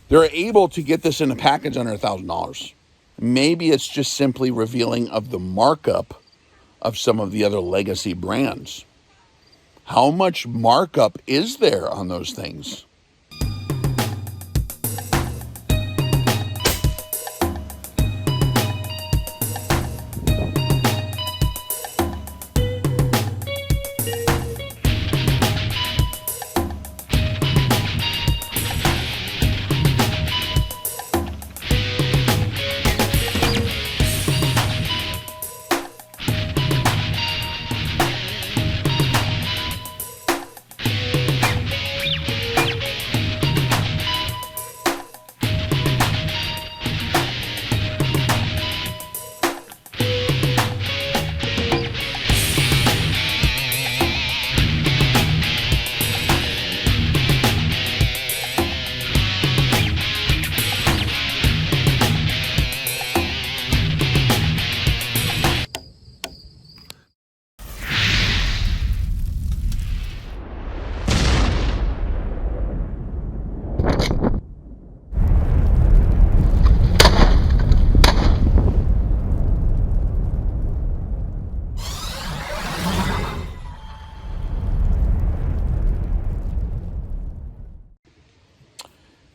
They're able to get this in a package under $1,000. Maybe it's just simply revealing of the markup of some of the other legacy brands. How much markup is there on those things?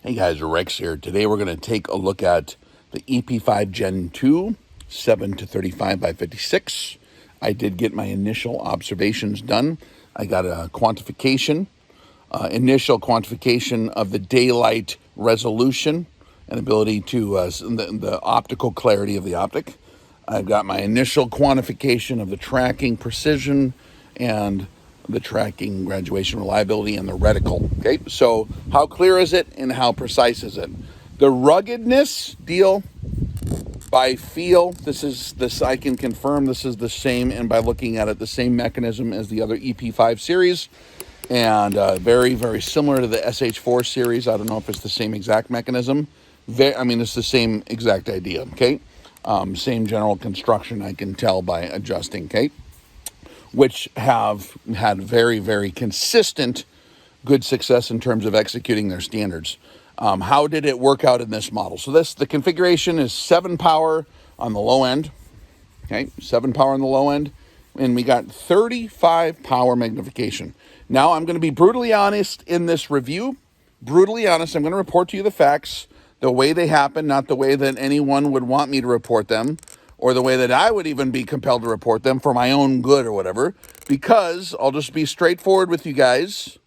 Hey guys, Rex here. Today we're going to take a look at the EP5 Gen 2 7-35x56. I did get my initial observations done. I got a quantification, initial quantification of the daylight resolution and ability to, the optical clarity of the optic. I've got my initial quantification of the tracking precision and the tracking graduation reliability and the reticle. Okay, so how clear is it and how precise is it? The ruggedness deal, by feel, this I can confirm this is the same, and by looking at it, the same mechanism as the other EP5 series, and very, very similar to the SH4 series. I don't know if it's the same exact mechanism. It's the same exact idea, okay? Same general construction, I can tell by adjusting, okay? Which have had very, very consistent good success in terms of executing their standards. How did it work out in this model? So the configuration is 7 power on the low end, okay? 7 power on the low end, and we got 35 power magnification. Now, I'm going to be brutally honest in this review. Brutally honest, I'm going to report to you the facts the way they happen, not the way that anyone would want me to report them, or the way that I would even be compelled to report them for my own good or whatever, because I'll just be straightforward with you guys.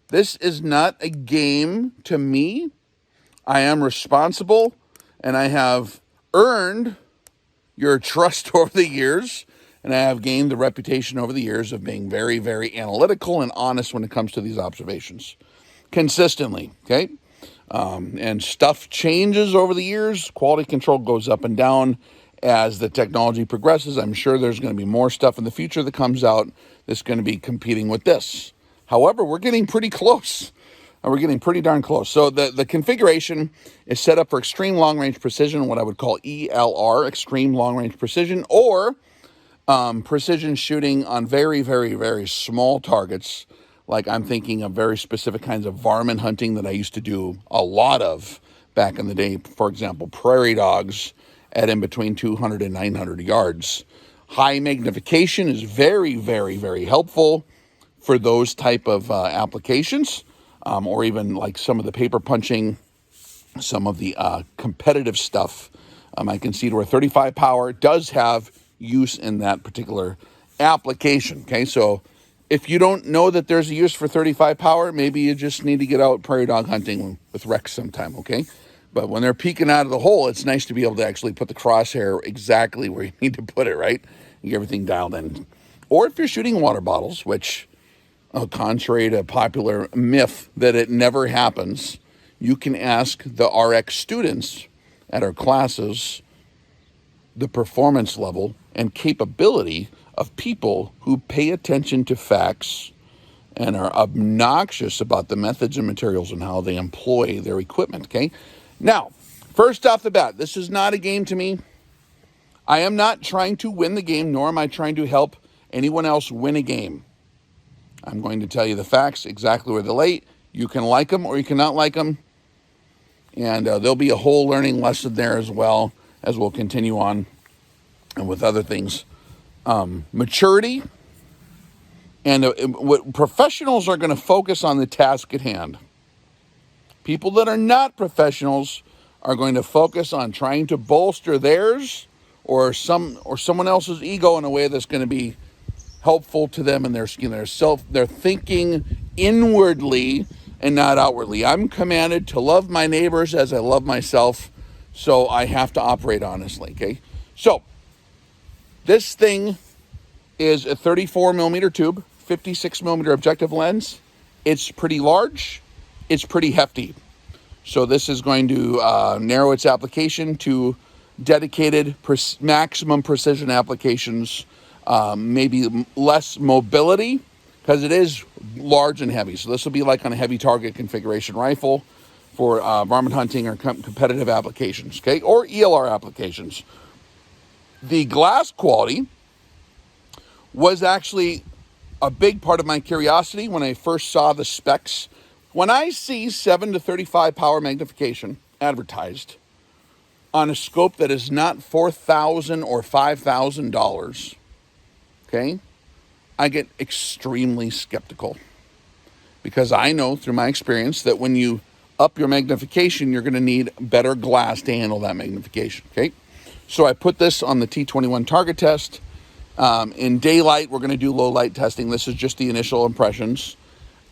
This is not a game to me. I am responsible, and I have earned your trust over the years, and I have gained the reputation over the years of being very, very analytical and honest when it comes to these observations. Consistently, okay? And stuff changes over the years. Quality control goes up and down as the technology progresses. I'm sure there's going to be more stuff in the future that comes out that's going to be competing with this. However, we're getting pretty close. We're getting pretty darn close. So the configuration is set up for extreme long-range precision, what I would call ELR, extreme long-range precision, or precision shooting on very, very, very small targets. Like I'm thinking of very specific kinds of varmint hunting that I used to do a lot of back in the day. For example, prairie dogs at in between 200 and 900 yards. High magnification is very, very, very helpful for those type of applications, or even like some of the paper punching, some of the competitive stuff. I can see to where 35 power does have use in that particular application, okay? So if you don't know that there's a use for 35 power, maybe you just need to get out prairie dog hunting with Rex sometime, okay? But when they're peeking out of the hole, it's nice to be able to actually put the crosshair exactly where you need to put it, right? You get everything dialed in. Or if you're shooting water bottles, which, contrary to popular myth that it never happens, you can ask the RX students at our classes the performance level and capability of people who pay attention to facts and are obnoxious about the methods and materials and how they employ their equipment, okay? Now, first off the bat, this is not a game to me. I am not trying to win the game, nor am I trying to help anyone else win a game. I'm going to tell you the facts, exactly where they lay. You can like them or you cannot like them. And there'll be a whole learning lesson there as well, as we'll continue on and with other things. Maturity. And what professionals are going to focus on the task at hand. People that are not professionals are going to focus on trying to bolster theirs or someone else's ego in a way that's going to be helpful to them and their thinking inwardly and not outwardly. I'm commanded to love my neighbors as I love myself, so I have to operate honestly, okay? So, this thing is a 34 millimeter tube, 56 millimeter objective lens. It's pretty large, it's pretty hefty. So this is going to narrow its application to dedicated maximum precision applications, maybe less mobility, because it is large and heavy. So this will be like on a heavy target configuration rifle for varmint hunting or competitive applications, okay, or ELR applications. The glass quality was actually a big part of my curiosity when I first saw the specs. When I see 7 to 35 power magnification advertised on a scope that is not $4,000 or $5,000, okay, I get extremely skeptical, because I know through my experience that when you up your magnification, you're going to need better glass to handle that magnification, okay? So I put this on the T21 target test. In daylight, we're going to do low light testing. This is just the initial impressions.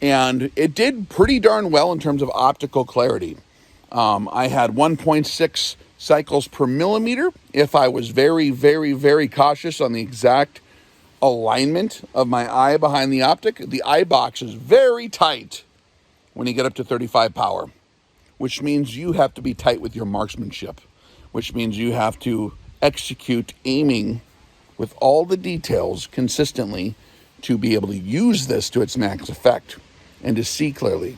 And it did pretty darn well in terms of optical clarity. I had 1.6 cycles per millimeter if I was very, very, very cautious on the exact alignment of my eye behind the optic. The eye box is very tight when you get up to 35 power, which means you have to be tight with your marksmanship, which means you have to execute aiming with all the details consistently to be able to use this to its max effect and to see clearly.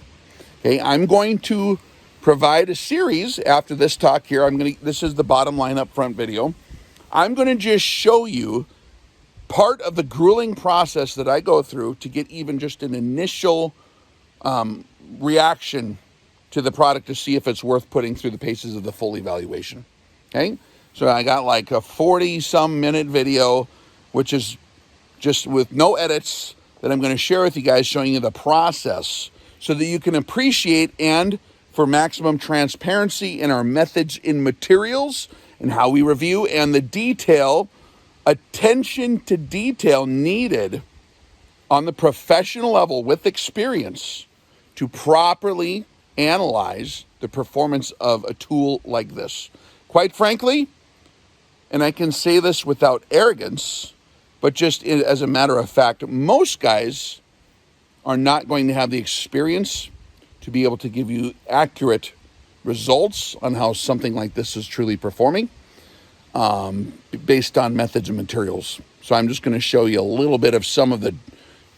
Okay, I'm going to provide a series after this talk here. This is the bottom line up front video. I'm going to just show you part of the grueling process that I go through to get even just an initial reaction to the product to see if it's worth putting through the paces of the full evaluation. Okay, so I got like a 40-some minute video, which is just with no edits, that I'm going to share with you guys, showing you the process so that you can appreciate, and for maximum transparency in our methods in materials and how we review, and the detail, attention to detail needed on the professional level with experience to properly analyze the performance of a tool like this. Quite frankly, and I can say this without arrogance, but just as a matter of fact, most guys are not going to have the experience to be able to give you accurate results on how something like this is truly performing based on methods and materials. So I'm just going to show you a little bit of some of the,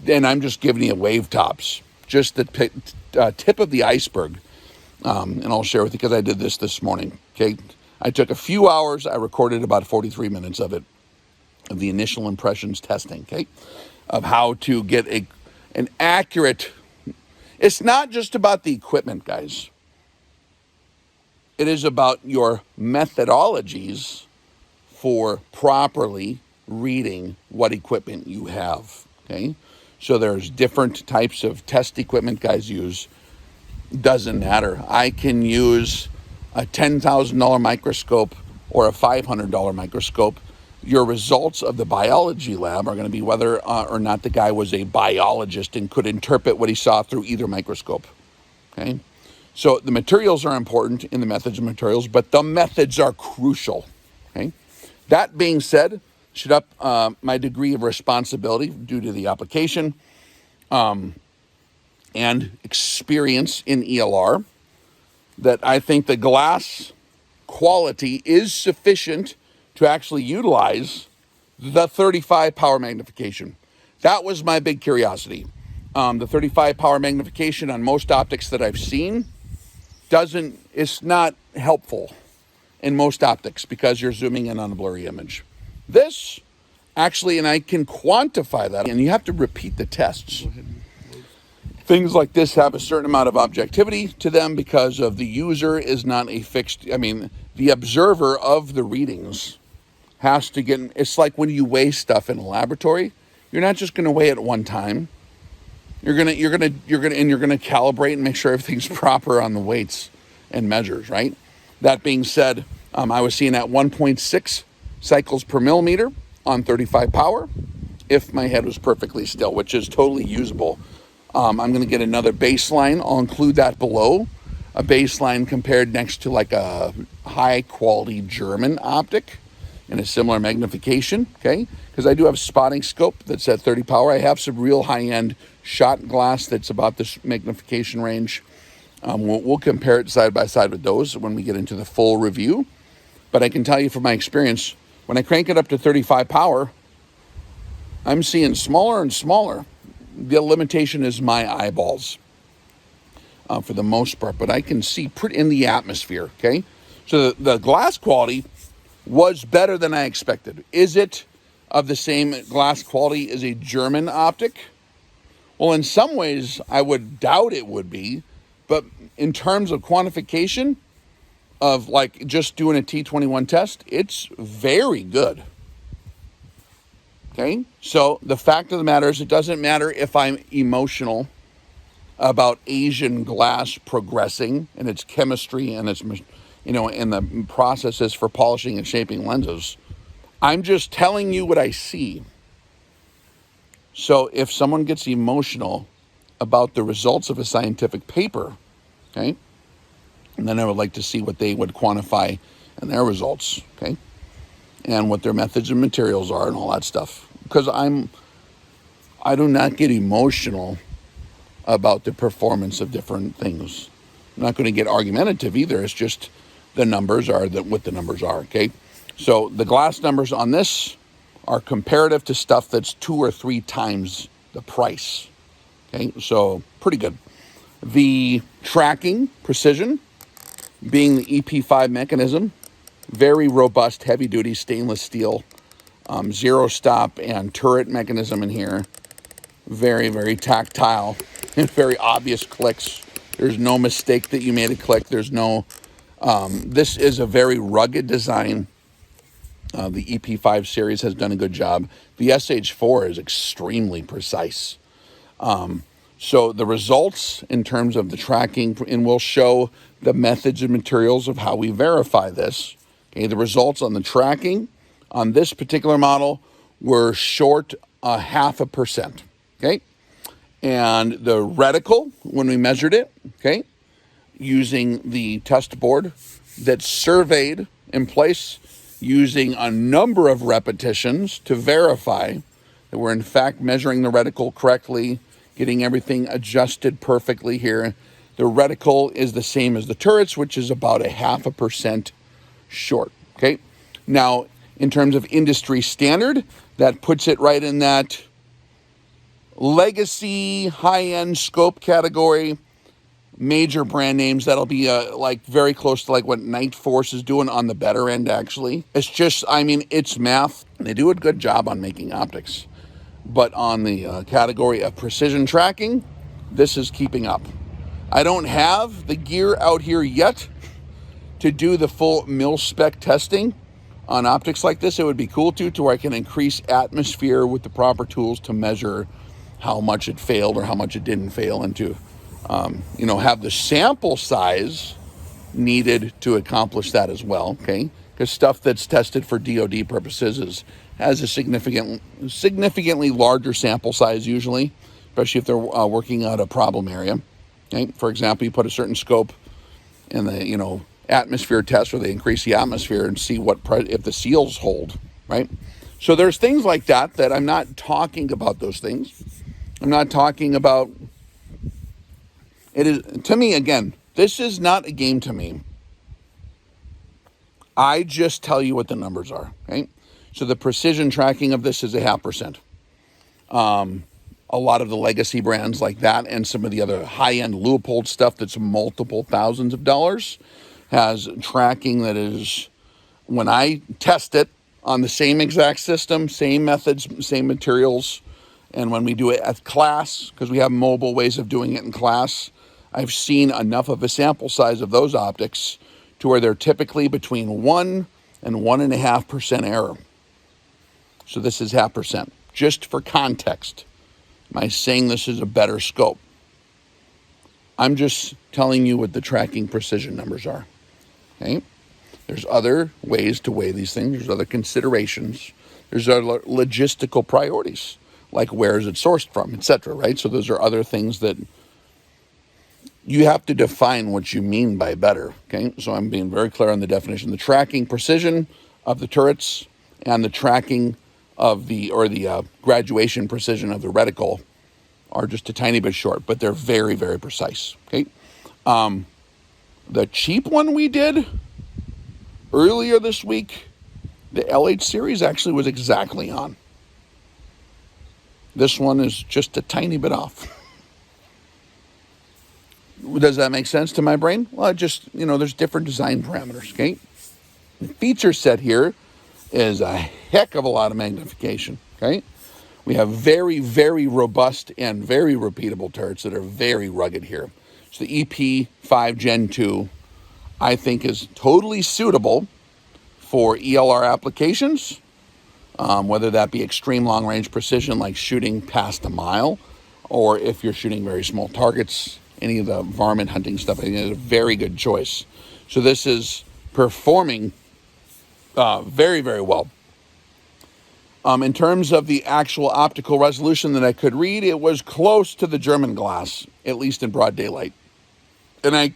and I'm just giving you wave tops, just the tip of the iceberg. And I'll share with you because I did this morning. Okay, I took a few hours. I recorded about 43 minutes of it, of the initial impressions testing, okay, of how to get an accurate. It's not just about the equipment, guys. It is about your methodologies for properly reading what equipment you have, okay? So there's different types of test equipment guys use. Doesn't matter. I can use a $10,000 microscope or a $500 microscope. Your results of the biology lab are going to be whether or not the guy was a biologist and could interpret what he saw through either microscope, okay? So the materials are important in the methods of materials, but the methods are crucial, okay? That being said, should up my degree of responsibility due to the application and experience in ELR, that I think the glass quality is sufficient to actually utilize the 35 power magnification. That was my big curiosity. The 35 power magnification on most optics that I've seen it's not helpful in most optics because you're zooming in on a blurry image. This actually, and I can quantify that, and you have to repeat the tests. Things like this have a certain amount of objectivity to them because of the user is not a fixed, the observer of the readings has to get, it's like when you weigh stuff in a laboratory, you're not just going to weigh it one time. You're going to calibrate and make sure everything's proper on the weights and measures, right? That being said, I was seeing at 1.6 cycles per millimeter on 35 power if my head was perfectly still, which is totally usable. I'm going to get another baseline. I'll include that below. A baseline compared next to like a high quality German optic and a similar magnification, okay? Because I do have a spotting scope that's at 30 power. I have some real high-end shot glass that's about this magnification range. We'll compare it side by side with those when we get into the full review. But I can tell you from my experience, when I crank it up to 35 power, I'm seeing smaller and smaller. The limitation is my eyeballs for the most part, but I can see pretty in the atmosphere, okay? So the glass quality was better than I expected. Is it of the same glass quality as a German optic? Well, in some ways, I would doubt it would be, but in terms of quantification of like just doing a T21 test, it's very good. Okay, so the fact of the matter is it doesn't matter if I'm emotional about Asian glass progressing and its chemistry and its, and the processes for polishing and shaping lenses. I'm just telling you what I see. So if someone gets emotional about the results of a scientific paper, okay, and then I would like to see what they would quantify in their results, okay, and what their methods and materials are and all that stuff. Because I do not get emotional about the performance of different things. I'm not going to get argumentative either. It's just the numbers are what the numbers are, okay? So the glass numbers on this are comparative to stuff that's 2 or 3 times the price, okay? So pretty good. The tracking precision being the EP5 mechanism, very robust, heavy-duty stainless steel, zero stop and turret mechanism in here. Very, very tactile and very obvious clicks. There's no mistake that you made a click. There's no, this is a very rugged design. The EP5 series has done a good job. The SH4 is extremely precise. So the results in terms of the tracking, and we'll show the methods and materials of how we verify this. Okay, the results on the tracking on this particular model were short 0.5%, okay? And the reticle, when we measured it, okay, using the test board that's surveyed in place, using a number of repetitions to verify that we're in fact measuring the reticle correctly, getting everything adjusted perfectly here. The reticle is the same as the turrets, which is about 0.5% short, okay? Now, in terms of industry standard, that puts it right in that legacy, high-end scope category, major brand names. That'll be like very close to like what Night Force is doing on the better end, actually. It's just, it's math. They do a good job on making optics. But on the category of precision tracking, this is keeping up. I don't have the gear out here yet to do the full mil-spec testing on optics like this. It would be cool to where I can increase atmosphere with the proper tools to measure how much it failed or how much it didn't fail, and to, have the sample size needed to accomplish that as well, okay? Because stuff that's tested for DoD purposes has a significantly larger sample size usually, especially if they're working out a problem area, okay? For example, you put a certain scope in the, atmosphere test where they increase the atmosphere and see if the seals hold, right? So there's things like that I'm not talking about those things. I'm not talking about, it is, to me, again, this is not a game to me. I just tell you what the numbers are, okay? So the precision tracking of this is 0.5%. A lot of the legacy brands like that and some of the other high-end Leupold stuff that's multiple thousands of dollars has tracking that is, when I test it on the same exact system, same methods, same materials, And when we do it at class, because we have mobile ways of doing it in class, I've seen enough of a sample size of those optics to where they're typically between 1 and 1.5% error. So this is 0.5%. Just for context, am I saying this is a better scope? I'm just telling you what the tracking precision numbers are. Okay? There's other ways to weigh these things. There's other considerations. There's other logistical priorities, like where is it sourced from, etc., right? So those are other things that you have to define what you mean by better, okay? So I'm being very clear on the definition. The tracking precision of the turrets and the tracking of the graduation precision of the reticle are just a tiny bit short, but they're very, very precise, okay? The cheap one we did earlier this week, the LH series, actually was exactly on. This one is just a tiny bit off. Does that make sense to my brain? Well, there's different design parameters, okay? The feature set here is a heck of a lot of magnification, okay? We have very, very robust and very repeatable turrets that are very rugged here. So the EP5 Gen 2, I think, is totally suitable for ELR applications, whether that be extreme long-range precision like shooting past a mile, or if you're shooting very small targets, any of the varmint hunting stuff, I think is a very good choice. So this is performing very, very well. In terms of the actual optical resolution that I could read, it was close to the German glass, at least in broad daylight. And I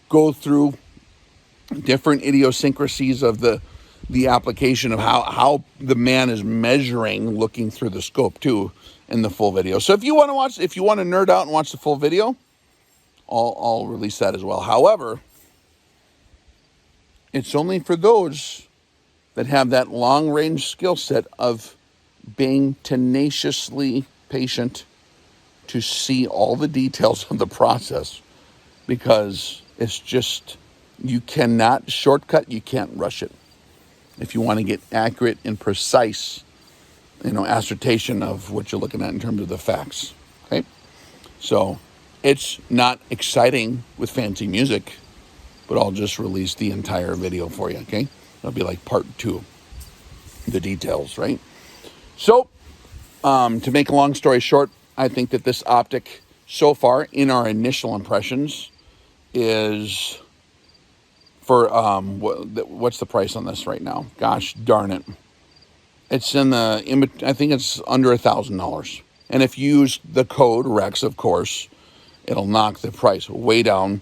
go through different idiosyncrasies of the application of how the man is measuring looking through the scope too in the full video. So if you want to nerd out and watch the full video, I'll release that as well. However, it's only for those that have that long-range skill set of being tenaciously patient to see all the details of the process, because it's just, you cannot shortcut, you can't rush it. If you want to get accurate and precise, assertion of what you're looking at in terms of the facts, okay? So it's not exciting with fancy music, but I'll just release the entire video for you, okay? It'll be like part 2, the details, right? So, to make a long story short, I think that this optic, so far, in our initial impressions, is for, what's the price on this right now? Gosh darn it. It's I think it's under $1,000. And if you use the code REX, of course, it'll knock the price way down.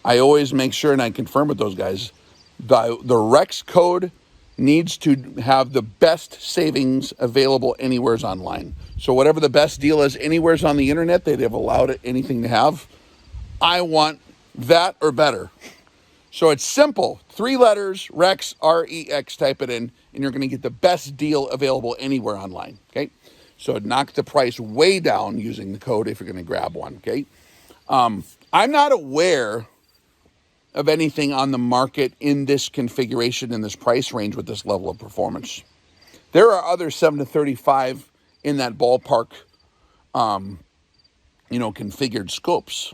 I always make sure, and I confirm with those guys, the REX code needs to have the best savings available anywheres online. So whatever the best deal is anywheres on the internet that they've allowed anything to have, I want that or better. So it's simple. 3 letters, REX, R-E-X, type it in, and you're going to get the best deal available anywhere online, okay? So knock the price way down using the code if you're going to grab one, okay? I'm not aware of anything on the market in this configuration, in this price range with this level of performance. There are other 7-35 in that ballpark, configured scopes,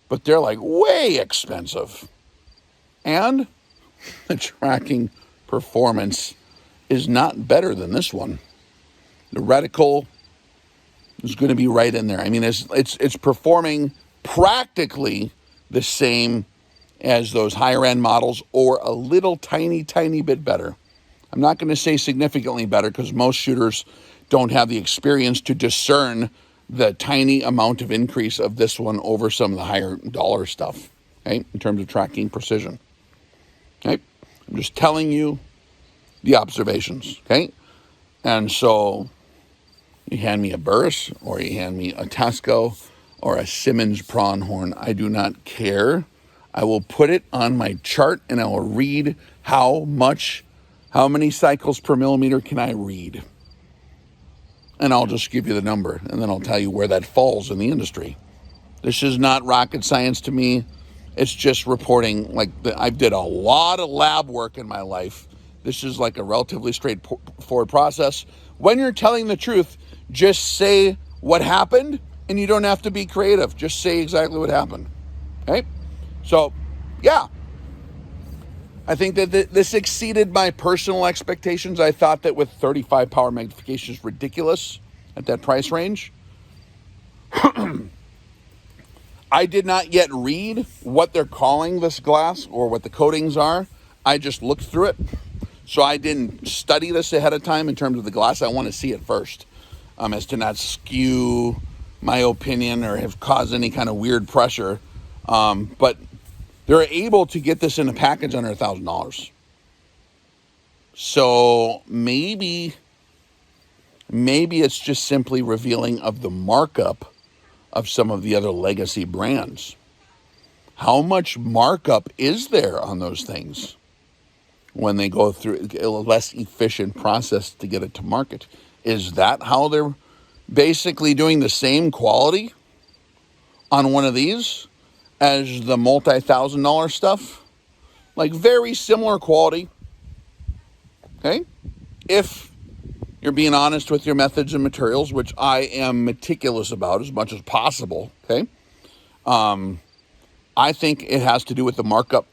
but they're like way expensive. And the tracking performance is not better than this one. The reticle is going to be right in there. I mean, it's performing practically the same as those higher end models, or a little tiny bit better. I'm not going to say significantly better, because most shooters don't have the experience to discern the tiny amount of increase of this one over some of the higher dollar stuff, okay, in terms of tracking precision. Okay, I'm just telling you the observations, okay? And so you hand me a Burris, or you hand me a Tesco, or a Simmons pronghorn, I do not care. I will put it on my chart, and I will read how many cycles per millimeter can I read. And I'll just give you the number, and then I'll tell you where that falls in the industry. This is not rocket science to me. It's just reporting. I did a lot of lab work in my life. This is like a relatively straightforward process. When you're telling the truth, Just say what happened, and you don't have to be creative. Just say exactly what happened. Okay? So, yeah. I think that this exceeded my personal expectations. I thought that with 35 power magnification is ridiculous at that price range. I did not yet read what they're calling this glass or what the coatings are. I just looked through it. So I didn't study this ahead of time in terms of the glass. I want to see it first, as to not skew my opinion or have caused any kind of weird pressure. But they're able to get this in a package under $1,000. So maybe it's just simply revealing of the markup of some of the other legacy brands. How much markup is there on those things when they go through a less efficient process to get it to market? Is that how they're basically doing the same quality on one of these as the multi-$1,000 stuff? Like very similar quality. Okay? If you're being honest with your methods and materials, which I am meticulous about as much as possible, okay? I think it has to do with the markup.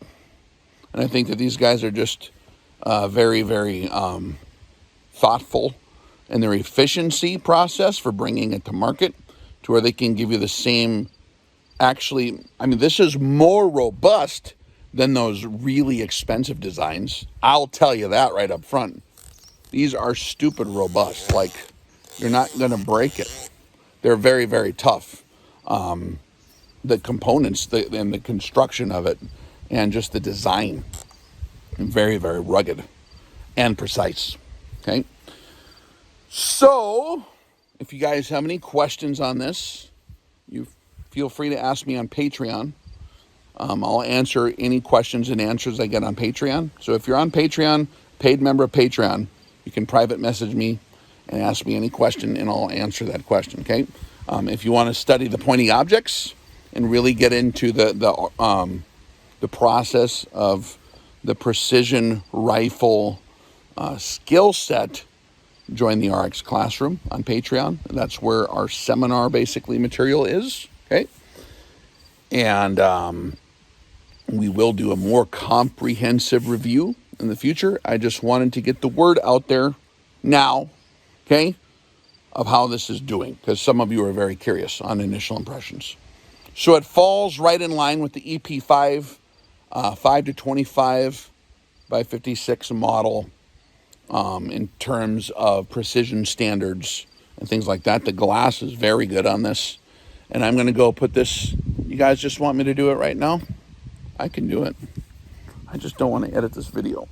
And I think that these guys are just very, very thoughtful in their efficiency process for bringing it to market to where they can give you the same, actually, I mean, this is more robust than those really expensive designs. I'll tell you that right up front. These are stupid robust. Like, you're not going to break it. They're very, very tough. The components and the construction of it and just the design, very, very rugged and precise. Okay? So, if you guys have any questions on this, you feel free to ask me on Patreon. I'll answer any questions and answers I get on Patreon. So if you're on Patreon, paid member of Patreon, you can private message me and ask me any question, and I'll answer that question, okay? If you want to study the pointing objects and really get into the process of the precision rifle skill set, join the RX Classroom on Patreon. That's where our seminar, basically, material is, okay? And we will do a more comprehensive review in the future. I just wanted to get the word out there now, okay, of how this is doing, because some of you are very curious on initial impressions. So it falls right in line with the EP5 5-25 by 56 model in terms of precision standards and things like that. The glass is very good on this. And I'm going to go put this, you guys just want me to do it right now? I can do it. I just don't want to edit this video.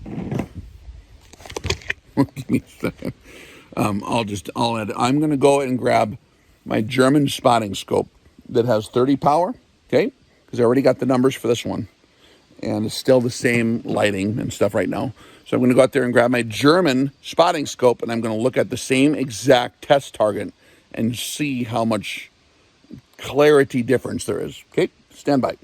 Give me a second. I'll edit. I'm going to go and grab my German spotting scope that has 30 power, okay? Because I already got the numbers for this one. And it's still the same lighting and stuff right now. So I'm going to go out there and grab my German spotting scope, and I'm going to look at the same exact test target and see how much clarity difference there is. Okay? Stand by.